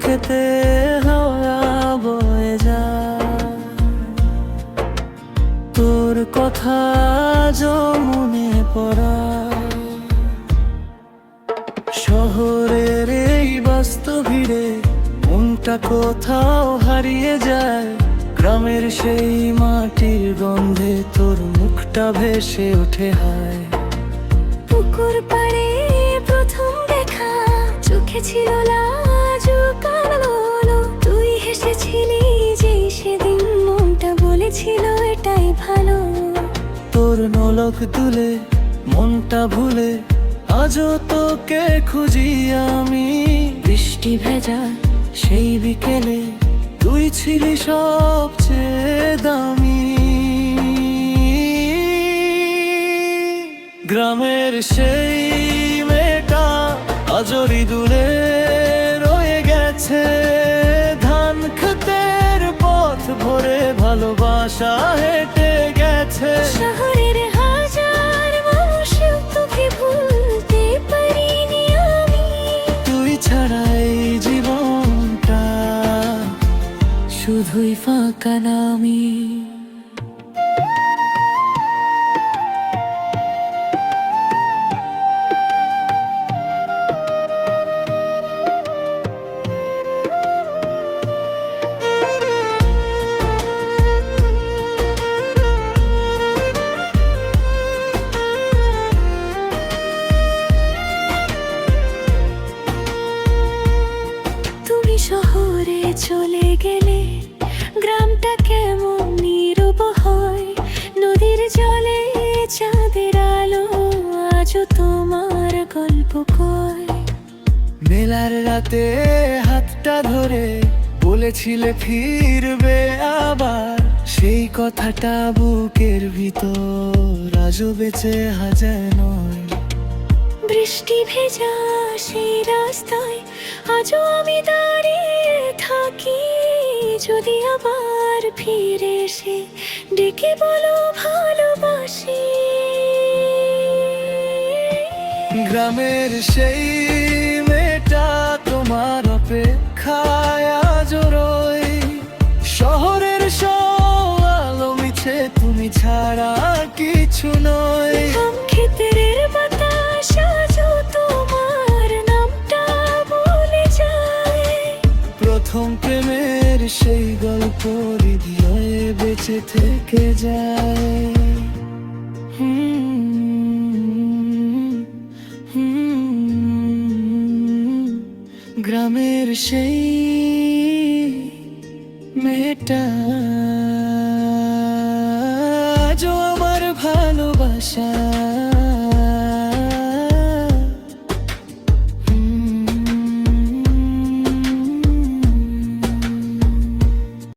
খেতে হাওয়া বয়ে যায়, তোর কথা মনে পড়ায়। শহরের এই ব্যস্ত ভিড়ে মনটা কোথাও হারিয়ে যায়, গ্রামের সেই মাটির গন্ধে তোর মুখটা ভেসে ওঠে হায়। পুকুর পাড়ে প্রথম দেখা, চোখে ছিল লাজ ও কালো, তুই হেসেছিলি যে সেদিন, মনটা বলেছিল এটাই ভালো। তোর নলক তুলে মনটা ভুলে আজও তোকে খুঁজি আমি। বৃষ্টি ভেজা সেই বিকেলে তুই ছিলি সবচেয়ে দামি। গ্রামের সেই মেয়েটা আজও হৃদয়ে রয়ে গেছে, ধান খেতের পথ ভরে ভালোবাসা হেঁটে গেছে। শহরের হাজার মানুষেও তোকে ভুলতে পারিনি আমি, তুই ছাড়া এই জীবনটা শুধুই ফাঁকা নামি। শহরে চলে গেলে গ্রামটা কেমন নীরব হয়, নদীর জলে চাঁদের আলো আজও তোমার গল্প কয়। মেলার রাতে হাতটা ধরে বলেছিলে ফিরবে আবার, সেই কথাটা বুকের ভিতর আজও বেঁচে হাজার নয়। বৃষ্টি ভেজা সেই রাস্তায় আজও আমি দাঁড়িয়ে থাকি, যদি আবার ফিরে এসে ডেকে বলো ভালোবাসি। গ্রামের সেই মেয়েটা তোমার অপেক্ষায় আজও রই, শহরের সব আলো মিছে তুমি ছাড়া কিছু নয়। ক্ষেতের বাতাস আজও তোমার নামটা বলে যায়, প্রথম প্রেমের সেই গল্প হৃদয়ে বেঁচে থেকে যায়। গ্রামের সেই মেয়েটা আজও আমার ভালোবাসা।